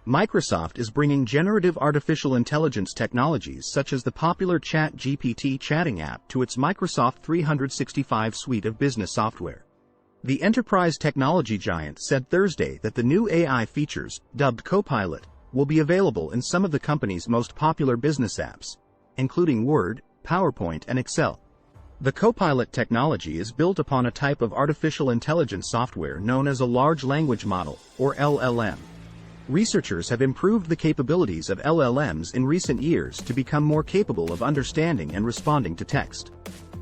Microsoft is bringing generative artificial intelligence technologies such as the popular ChatGPT chatting app to its Microsoft 365 suite of business software. The enterprise technology giant said Thursday that the new AI features, dubbed Copilot, will be available in some of the company's most popular business apps, including Word, PowerPoint, and Excel. The Copilot technology is built upon a type of artificial intelligence software known as a large language model, or LLM. Researchers have improved the capabilities of LLMs in recent years to become more capable of understanding and responding to text.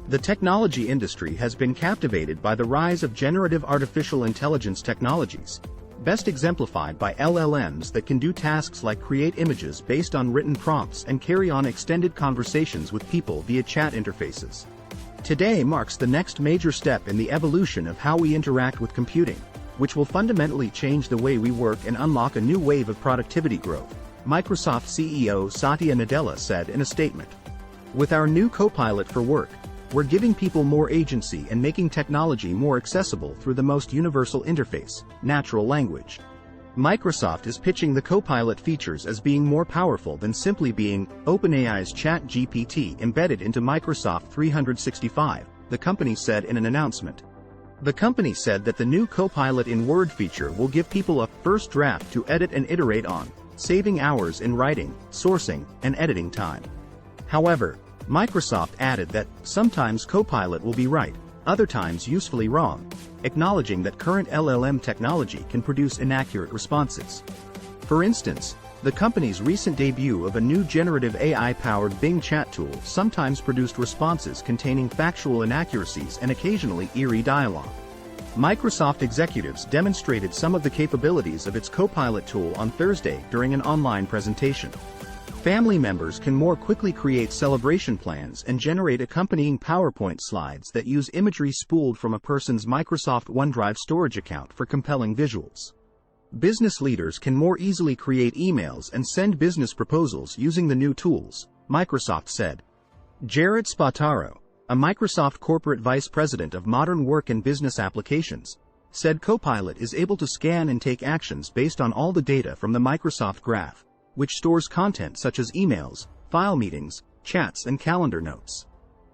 The technology industry has been captivated by the rise of generative artificial intelligence technologies, best exemplified by LLMs that can do tasks like create images based on written prompts and carry on extended conversations with people via chat interfaces. Today marks the next major step in the evolution of how we interact with computing, which will fundamentally change the way we work and unlock a new wave of productivity growth, Microsoft CEO Satya Nadella said in a statement. With our new Copilot for Work, we're giving people more agency and making technology more accessible through the most universal interface, natural language. Microsoft is pitching the Copilot features as being more powerful than simply being OpenAI's ChatGPT embedded into Microsoft 365, the company said in an announcement. The company said that the new Copilot in Word feature will give people a first draft to edit and iterate on, saving hours in writing, sourcing, and editing time. However, Microsoft added that sometimes Copilot will be right, other times usefully wrong, acknowledging that current LLM technology can produce inaccurate responses. For instance, the company's recent debut of a new generative AI-powered Bing chat tool sometimes produced responses containing factual inaccuracies and occasionally eerie dialogue. Microsoft executives demonstrated some of the capabilities of its Copilot tool on Thursday during an online presentation. Family members can more quickly create celebration plans and generate accompanying PowerPoint slides that use imagery spooled from a person's Microsoft OneDrive storage account for compelling visuals. Business leaders can more easily create emails and send business proposals using the new tools, Microsoft said. Jared Spataro, a Microsoft corporate vice president of modern work and business applications, said Copilot is able to scan and take actions based on all the data from the Microsoft Graph, which stores content such as emails, file meetings, chats, and calendar notes.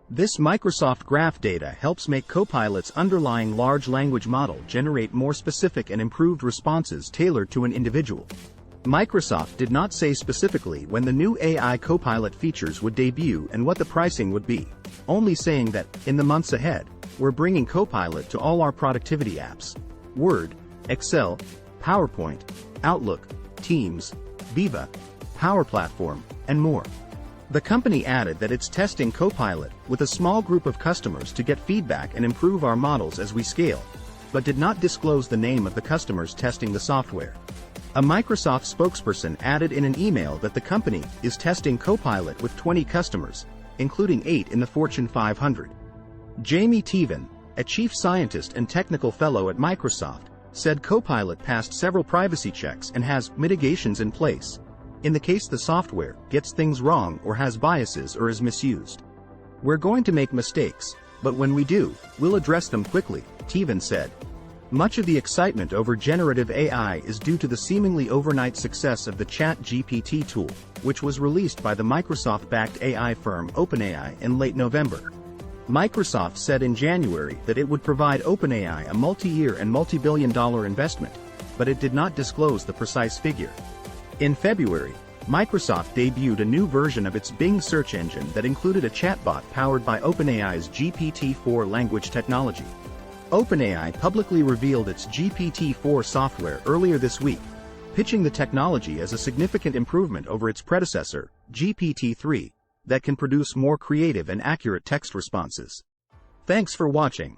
This Microsoft Graph data helps make Copilot's underlying large language model generate more specific and improved responses tailored to an individual. Microsoft did not say specifically when the new AI Copilot features would debut and what the pricing would be, only saying that, in the months ahead, we're bringing Copilot to all our productivity apps: Word, Excel, PowerPoint, Outlook, Teams, Viva, Power Platform, and more. The company added that it's testing Copilot with a small group of customers to get feedback and improve our models as we scale, but did not disclose the name of the customers testing the software. A Microsoft spokesperson added in an email that the company is testing Copilot with 20 customers, including 8 in the Fortune 500. Jamie Teven, a chief scientist and technical fellow at Microsoft, said Copilot passed several privacy checks and has mitigations in place, in the case the software gets things wrong or has biases or is misused. We're going to make mistakes, but when we do, we'll address them quickly, Teven said. Much of the excitement over generative AI is due to the seemingly overnight success of the ChatGPT tool, which was released by the Microsoft-backed AI firm OpenAI in late November. Microsoft said in January that it would provide OpenAI a multi-year and multi-billion-dollar investment, but it did not disclose the precise figure. In February, Microsoft debuted a new version of its Bing search engine that included a chatbot powered by OpenAI's GPT-4 language technology. OpenAI publicly revealed its GPT-4 software earlier this week, pitching the technology as a significant improvement over its predecessor, GPT-3, that can produce more creative and accurate text responses. Thanks for watching.